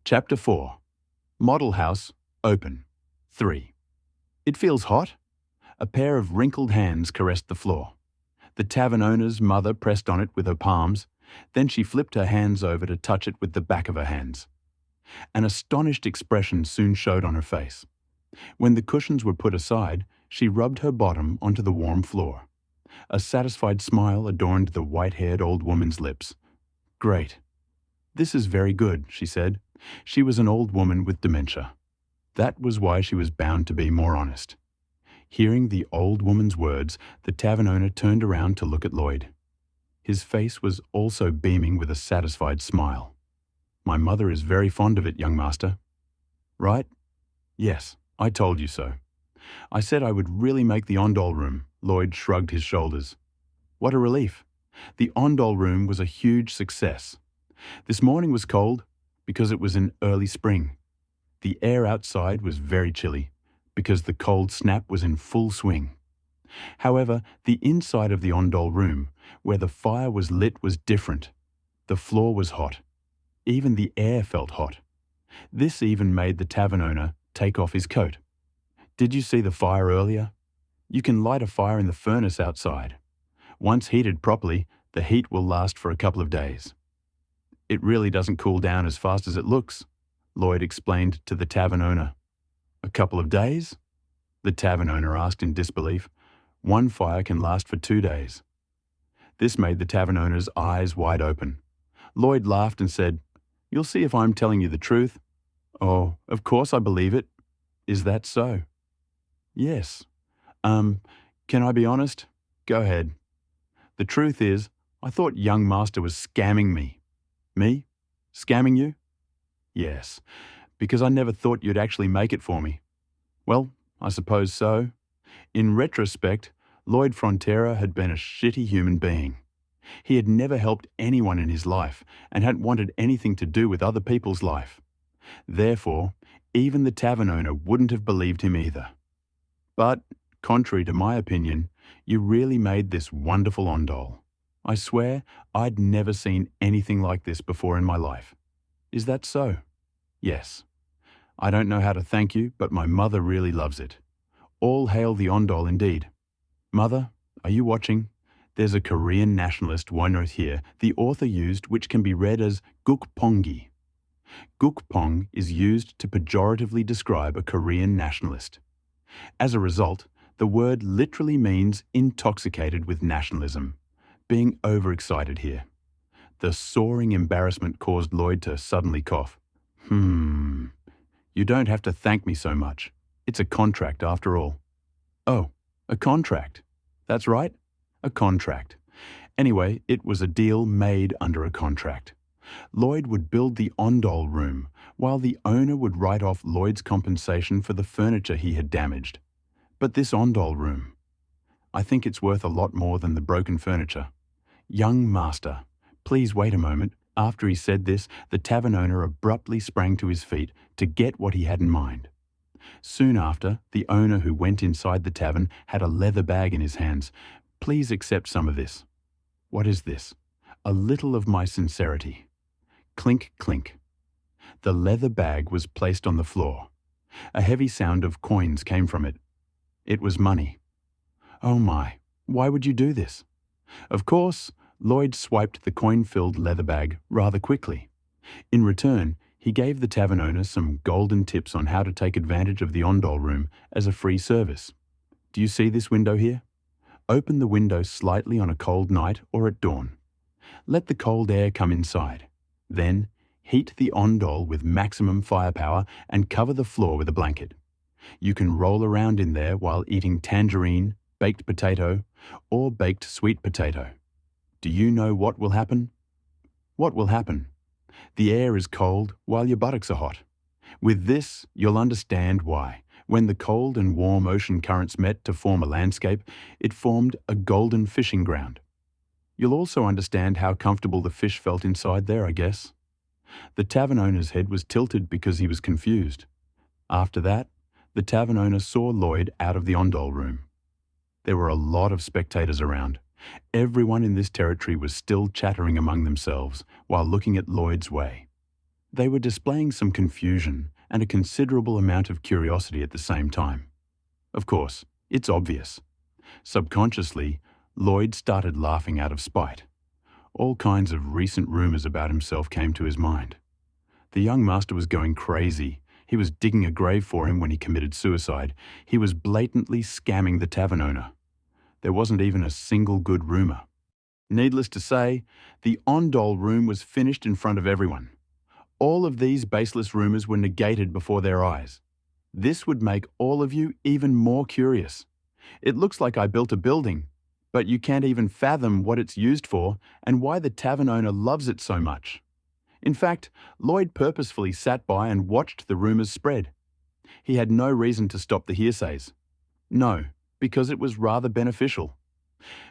Chapter 4. Model House, Open. 3. It feels hot? A pair of wrinkled hands caressed the floor. The tavern owner's mother pressed on it with her palms, then she flipped her hands over to touch it with the back of her hands. An astonished expression soon showed on her face. When the cushions were put aside, she rubbed her bottom onto the warm floor. A satisfied smile adorned the white-haired old woman's lips. "Great. This is very good," she said. She was an old woman with dementia. That was why she was bound to be more honest. Hearing the old woman's words, the tavern owner turned around to look at Lloyd. His face was also beaming with a satisfied smile. "My mother is very fond of it, young master." "Right? Yes, I told you so. I said I would really make the Ondol room." Lloyd shrugged his shoulders. What a relief. The Ondol room was a huge success. This morning was cold because it was in early spring. The air outside was very chilly because the cold snap was in full swing. However, the inside of the Ondol room, where the fire was lit, was different. The floor was hot. Even the air felt hot. This even made the tavern owner take off his coat. Did you see the fire earlier? You can light a fire in the furnace outside. Once heated properly, the heat will last for a couple of days. It really doesn't cool down as fast as it looks, Lloyd explained to the tavern owner. "A couple of days?" the tavern owner asked in disbelief. "One fire can last for 2 days." This made the tavern owner's eyes wide open. Lloyd laughed and said, "You'll see if I'm telling you the truth." "Oh, of course I believe it. Is that so?" "Yes. Can I be honest?" "Go ahead." "The truth is, I thought young master was scamming me." "Me? Scamming you?" "Yes, because I never thought you'd actually make it for me." "Well, I suppose so." In retrospect, Lloyd Frontera had been a shitty human being. He had never helped anyone in his life and hadn't wanted anything to do with other people's life. Therefore, even the tavern owner wouldn't have believed him either. "But, contrary to my opinion, you really made this wonderful Ondol. I swear I'd never seen anything like this before in my life." "Is that so?" "Yes. I don't know how to thank you, but my mother really loves it. All hail the Ondol indeed. Mother, are you watching? There's a Korean nationalist one here the author used which can be read as gukpongi. Gukpong is used to pejoratively describe a Korean nationalist. As a result, the word literally means intoxicated with nationalism, being overexcited here. The soaring embarrassment caused Lloyd to suddenly cough. You don't have to thank me so much. It's a contract after all." "Oh, a contract. That's right, a contract." Anyway, it was a deal made under a contract. Lloyd would build the Ondol room, while the owner would write off Lloyd's compensation for the furniture he had damaged. But this Ondol room, I think it's worth a lot more than the broken furniture. "Young master, please wait a moment." After he said this, the tavern owner abruptly sprang to his feet to get what he had in mind. Soon after, the owner who went inside the tavern had a leather bag in his hands. "Please accept some of this." "What is this?" "A little of my sincerity." Clink, clink. The leather bag was placed on the floor. A heavy sound of coins came from it. It was money. "Oh my, why would you do this?" Of course, Lloyd swiped the coin-filled leather bag rather quickly. In return, he gave the tavern owner some golden tips on how to take advantage of the Ondol room as a free service. "Do you see this window here? Open the window slightly on a cold night or at dawn. Let the cold air come inside. Then, heat the Ondol with maximum firepower and cover the floor with a blanket. You can roll around in there while eating tangerine, baked potato, or baked sweet potato. Do you know what will happen?" "What will happen?" "The air is cold while your buttocks are hot. With this, you'll understand why. When the cold and warm ocean currents met to form a landscape, it formed a golden fishing ground. You'll also understand how comfortable the fish felt inside there, I guess." The tavern owner's head was tilted because he was confused. After that, the tavern owner saw Lloyd out of the Ondol room. There were a lot of spectators around. Everyone in this territory was still chattering among themselves while looking at Lloyd's way. They were displaying some confusion and a considerable amount of curiosity at the same time. Of course, it's obvious. Subconsciously, Lloyd started laughing out of spite. All kinds of recent rumors about himself came to his mind. The young master was going crazy. He was digging a grave for him when he committed suicide. He was blatantly scamming the tavern owner. There wasn't even a single good rumor. Needless to say, the Ondol room was finished in front of everyone. All of these baseless rumors were negated before their eyes. This would make all of you even more curious. It looks like I built a building, but you can't even fathom what it's used for and why the tavern owner loves it so much. In fact, Lloyd purposefully sat by and watched the rumors spread. He had no reason to stop the hearsays. No, because it was rather beneficial.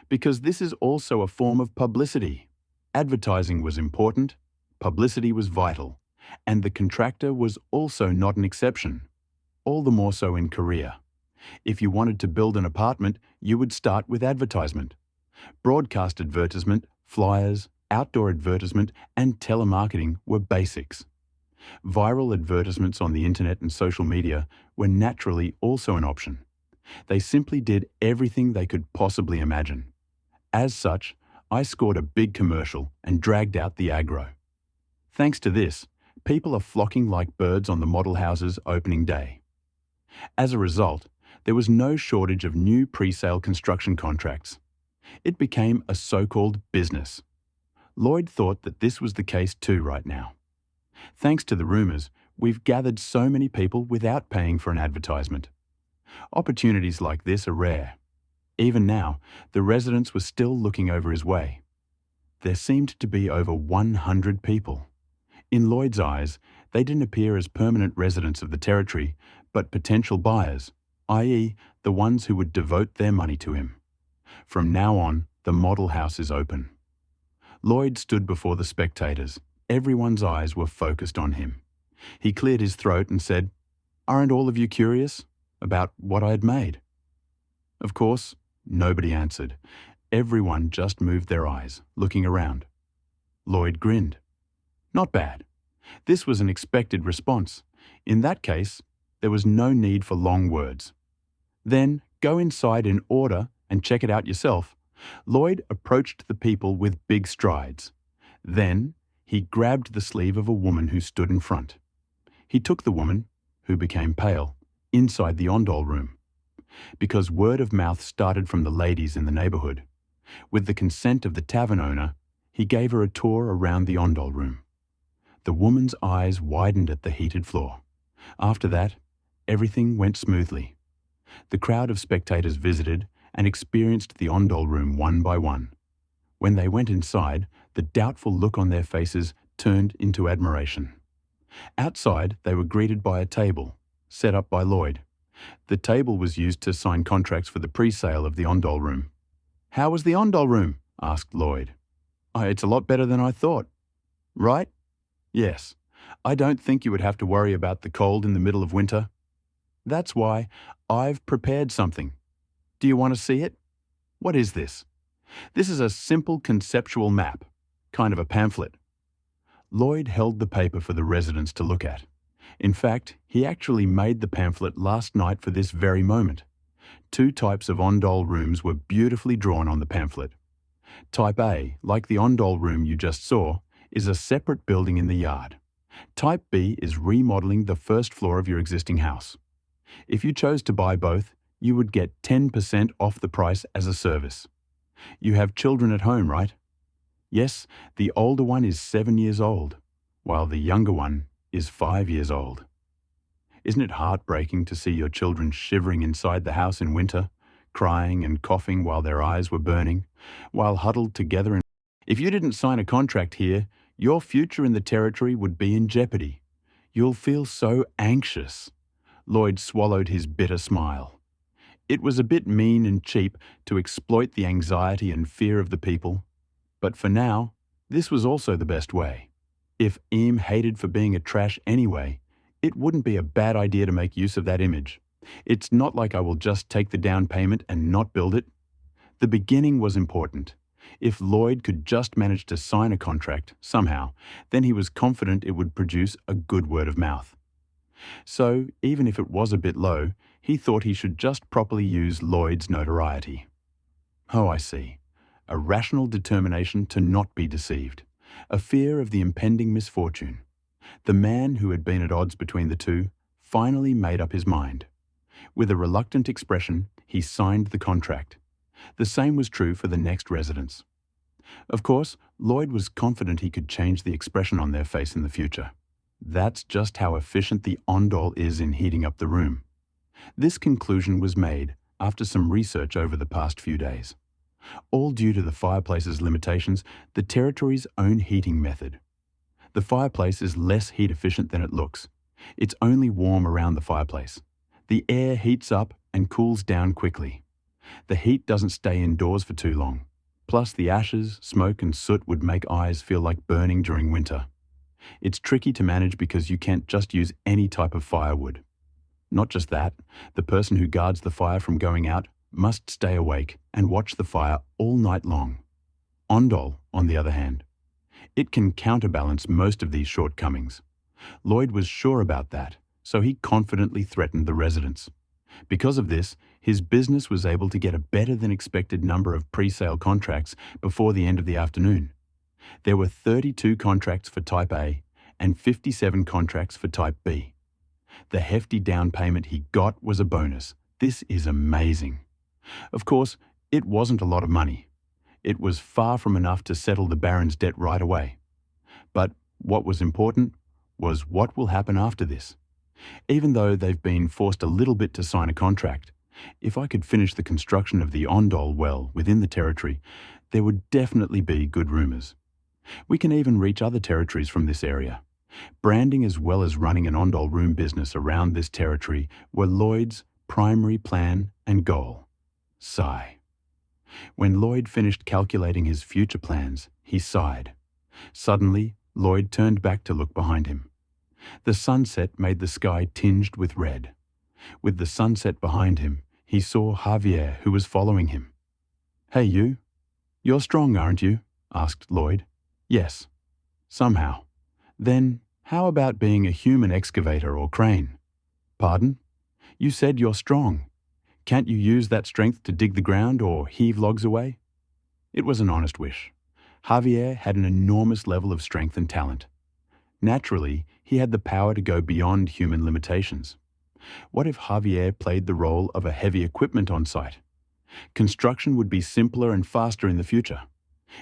Because this is also a form of publicity. Advertising was important, publicity was vital, and the contractor was also not an exception. All the more so in Korea. If you wanted to build an apartment, you would start with advertisement. Broadcast advertisement, flyers, outdoor advertisement, and telemarketing were basics. Viral advertisements on the internet and social media were naturally also an option. They simply did everything they could possibly imagine. As such, I scored a big commercial and dragged out the aggro. Thanks to this, people are flocking like birds on the model house's opening day. As a result, there was no shortage of new pre-sale construction contracts. It became a so-called business. Lloyd thought that this was the case too right now. Thanks to the rumors, we've gathered so many people without paying for an advertisement. Opportunities like this are rare. Even now, the residents were still looking over his way. There seemed to be over 100 people. In Lloyd's eyes, they didn't appear as permanent residents of the territory, but potential buyers, i.e., the ones who would devote their money to him. From now on, the model house is open. Lloyd stood before the spectators. Everyone's eyes were focused on him. He cleared his throat and said, "Aren't all of you curious about what I had made?" Of course, nobody answered. Everyone just moved their eyes, looking around. Lloyd grinned. Not bad. This was an expected response. In that case, there was no need for long words. Then go inside in order and check it out yourself. Lloyd approached the people with big strides. Then he grabbed the sleeve of a woman who stood in front. He took the woman, who became pale, inside the Ondol room. Because word of mouth started from the ladies in the neighborhood. With the consent of the tavern owner, he gave her a tour around the Ondol room. The woman's eyes widened at the heated floor. After that, everything went smoothly. The crowd of spectators visited and experienced the Ondol room one by one. When they went inside, the doubtful look on their faces turned into admiration. Outside, they were greeted by a table, set up by Lloyd. The table was used to sign contracts for the pre-sale of the Ondol room. "How was the Ondol room?" asked Lloyd. It's a lot better than I thought." "Right?" "Yes. I don't think you would have to worry about the cold in the middle of winter. That's why I've prepared something. Do you want to see it?" "What is this?" "This is a simple conceptual map, kind of a pamphlet." Lloyd held the paper for the residents to look at. In fact, he actually made the pamphlet last night for this very moment. 2 types of Ondol rooms were beautifully drawn on the pamphlet. Type A, like the Ondol room you just saw, is a separate building in the yard. Type B is remodeling the first floor of your existing house. If you chose to buy both, you would get 10% off the price as a service. You have children at home, right? Yes, the older one is 7 years old, while the younger one is 5 years old. Isn't it heartbreaking to see your children shivering inside the house in winter, crying and coughing while their eyes were burning, while huddled together? If you didn't sign a contract here, your future in the territory would be in jeopardy. You'll feel so anxious. Lloyd swallowed his bitter smile. It was a bit mean and cheap to exploit the anxiety and fear of the people, but for now, this was also the best way. If Eam hated for being a trash anyway, it wouldn't be a bad idea to make use of that image. It's not like I will just take the down payment and not build it. The beginning was important. If Lloyd could just manage to sign a contract, somehow, then he was confident it would produce a good word of mouth. So, even if it was a bit low, he thought he should just properly use Lloyd's notoriety. Oh, I see. A rational determination to not be deceived. A fear of the impending misfortune. The man who had been at odds between the two finally made up his mind. With a reluctant expression, he signed the contract. The same was true for the next residents. Of course, Lloyd was confident he could change the expression on their face in the future. That's just how efficient the Ondol is in heating up the room. This conclusion was made after some research over the past few days. All due to the fireplace's limitations, the territory's own heating method. The fireplace is less heat efficient than it looks. It's only warm around the fireplace. The air heats up and cools down quickly. The heat doesn't stay indoors for too long. Plus, the ashes, smoke and soot would make eyes feel like burning during winter. It's tricky to manage because you can't just use any type of firewood. Not just that, the person who guards the fire from going out must stay awake and watch the fire all night long. Ondol, on the other hand, it can counterbalance most of these shortcomings. Lloyd was sure about that, so he confidently threatened the residents. Because of this, his business was able to get a better than expected number of pre-sale contracts before the end of the afternoon. There were 32 contracts for Type A and 57 contracts for Type B. The hefty down payment he got was a bonus. This is amazing. Of course, it wasn't a lot of money. It was far from enough to settle the Baron's debt right away. But what was important was what will happen after this. Even though they've been forced a little bit to sign a contract, if I could finish the construction of the Ondol well within the territory, there would definitely be good rumours. We can even reach other territories from this area. Branding as well as running an Ondol room business around this territory were Lloyd's primary plan and goal. Sigh. When Lloyd finished calculating his future plans, he sighed. Suddenly, Lloyd turned back to look behind him. The sunset made the sky tinged with red. With the sunset behind him, he saw Javier, who was following him. "Hey, you. You're strong, aren't you?" asked Lloyd. "Yes. Somehow." "Then, how about being a human excavator or crane?" "Pardon? You said you're strong. Can't you use that strength to dig the ground or heave logs away?" It was an honest wish. Javier had an enormous level of strength and talent. Naturally, he had the power to go beyond human limitations. What if Javier played the role of a heavy equipment on site? Construction would be simpler and faster in the future.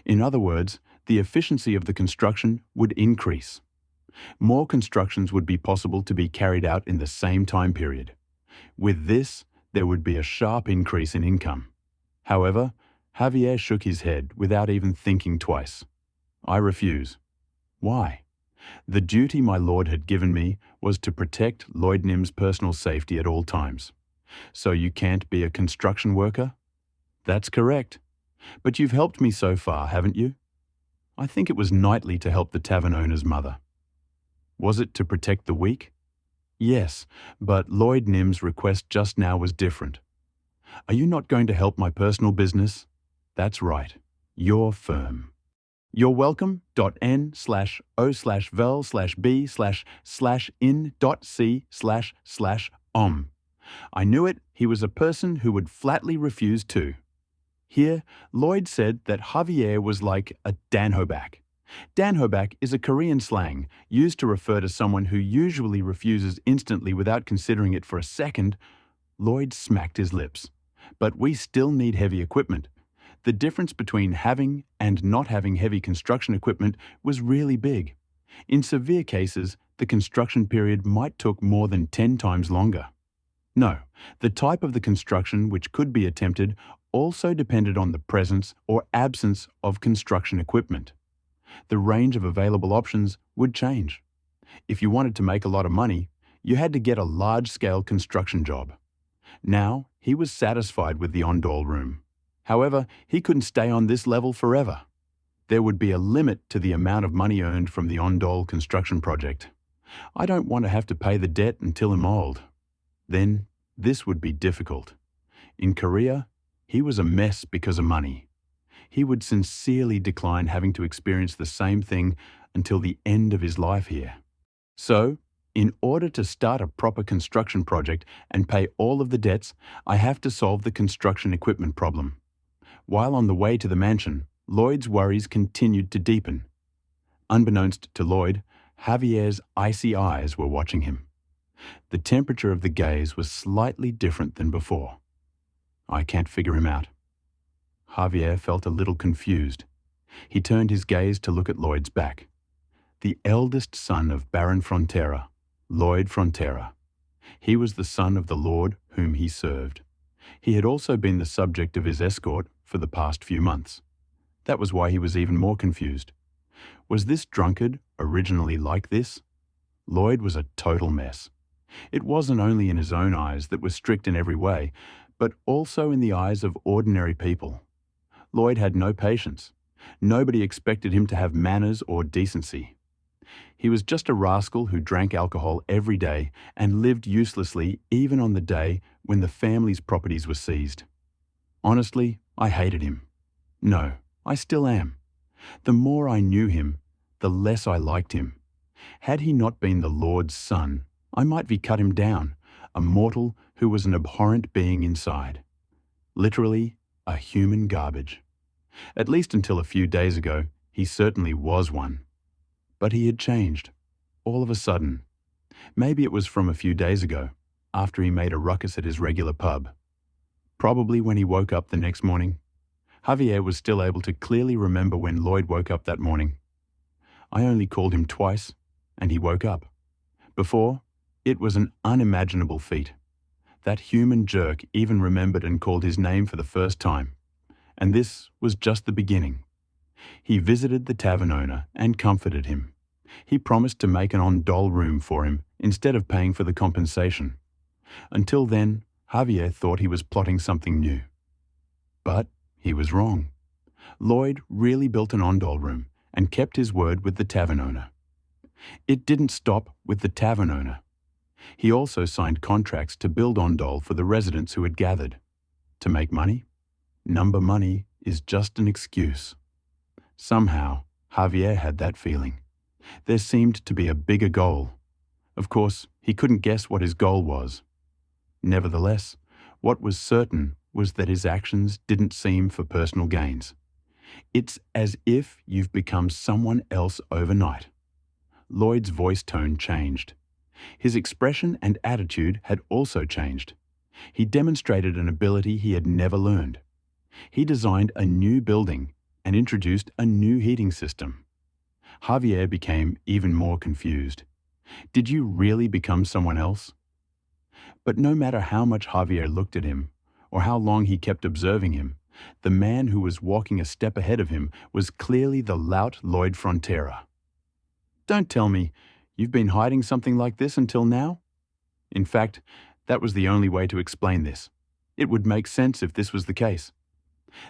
In other words, the efficiency of the construction would increase. More constructions would be possible to be carried out in the same time period. With this, there would be a sharp increase in income. However, Javier shook his head without even thinking twice. "I refuse." "Why?" "The duty my lord had given me was to protect Lloyd Nim's personal safety at all times." "So you can't be a construction worker?" "That's correct. But you've helped me so far, haven't you?" "I think it was knightly to help the tavern owner's mother." "Was it to protect the weak?" "Yes, but Lloyd Nim's request just now was different." "Are you not going to help my personal business?" "That's right. You're firm." "You're welcome.n/o/vel/b//in.c//om. I knew it, he was a person who would flatly refuse to." Here, Lloyd said that Javier was like a danhobak. Danhobak is a Korean slang used to refer to someone who usually refuses instantly without considering it for a second. Lloyd smacked his lips. "But we still need heavy equipment." The difference between having and not having heavy construction equipment was really big. In severe cases, the construction period might take more than 10 times longer. No, the type of the construction which could be attempted also depended on the presence or absence of construction equipment. The range of available options would change. If you wanted to make a lot of money, you had to get a large-scale construction job. Now, he was satisfied with the Ondol room. However, he couldn't stay on this level forever. There would be a limit to the amount of money earned from the Ondol construction project. "I don't want to have to pay the debt until I'm old." Then, this would be difficult. In Korea, he was a mess because of money. He would sincerely decline having to experience the same thing until the end of his life here. So, in order to start a proper construction project and pay all of the debts, I have to solve the construction equipment problem. While on the way to the mansion, Lloyd's worries continued to deepen. Unbeknownst to Lloyd, Javier's icy eyes were watching him. The temperature of the gaze was slightly different than before. I can't figure him out. Javier felt a little confused. He turned his gaze to look at Lloyd's back. The eldest son of Baron Frontera, Lloyd Frontera. He was the son of the lord whom he served. He had also been the subject of his escort for the past few months. That was why he was even more confused. Was this drunkard originally like this? Lloyd was a total mess. It wasn't only in his own eyes that were strict in every way, but also in the eyes of ordinary people. Lloyd had no patience. Nobody expected him to have manners or decency. He was just a rascal who drank alcohol every day and lived uselessly even on the day when the family's properties were seized. Honestly, I hated him. No, I still am. The more I knew him, the less I liked him. Had he not been the Lord's son, I might have cut him down, a mortal who was an abhorrent being inside. Literally, a human garbage. At least until a few days ago, he certainly was one. But he had changed, all of a sudden. Maybe it was from a few days ago, after he made a ruckus at his regular pub. Probably when he woke up the next morning. Javier was still able to clearly remember when Lloyd woke up that morning. I only called him twice, and he woke up. Before, it was an unimaginable feat. That human jerk even remembered and called his name for the first time. And this was just the beginning. He visited the tavern owner and comforted him. He promised to make an on-doll room for him instead of paying for the compensation. Until then, Javier thought he was plotting something new. But he was wrong. Lloyd really built an on-doll room and kept his word with the tavern owner. It didn't stop with the tavern owner. He also signed contracts to build on-doll for the residents who had gathered. To make money? Number money is just an excuse. Somehow, Javier had that feeling. There seemed to be a bigger goal. Of course, he couldn't guess what his goal was. Nevertheless, what was certain was that his actions didn't seem for personal gains. It's as if you've become someone else overnight. Lloyd's voice tone changed. His expression and attitude had also changed. He demonstrated an ability he had never learned. He designed a new building and introduced a new heating system. Javier became even more confused. Did you really become someone else? But no matter how much Javier looked at him, or how long he kept observing him, the man who was walking a step ahead of him was clearly the lout Lloyd Frontera. Don't tell me you've been hiding something like this until now? In fact, that was the only way to explain this. It would make sense if this was the case.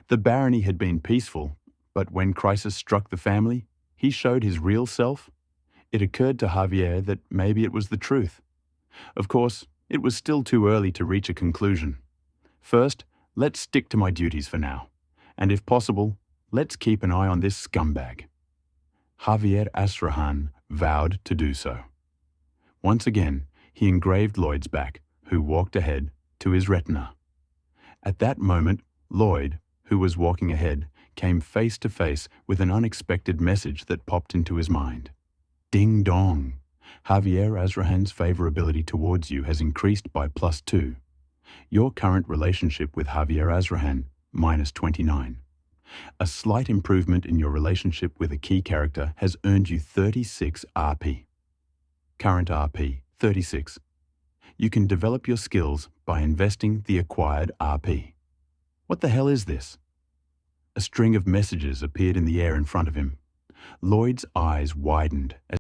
The barony had been peaceful, but when crisis struck the family, he showed his real self. It occurred to Javier that maybe it was the truth. Of course, it was still too early to reach a conclusion. First, let's stick to my duties for now. And if possible, let's keep an eye on this scumbag. Javier Azrahan vowed to do so. Once again, he engraved Lloyd's back, who walked ahead, to his retina. At that moment, Lloyd, who was walking ahead, came face to face with an unexpected message that popped into his mind. Ding dong! Javier Azrahan's favorability towards you has increased by +2. Your current relationship with Javier Azrahan, -29. A slight improvement in your relationship with a key character has earned you 36 RP. Current RP, 36. You can develop your skills by investing the acquired RP. What the hell is this? A string of messages appeared in the air in front of him. Lloyd's eyes widened as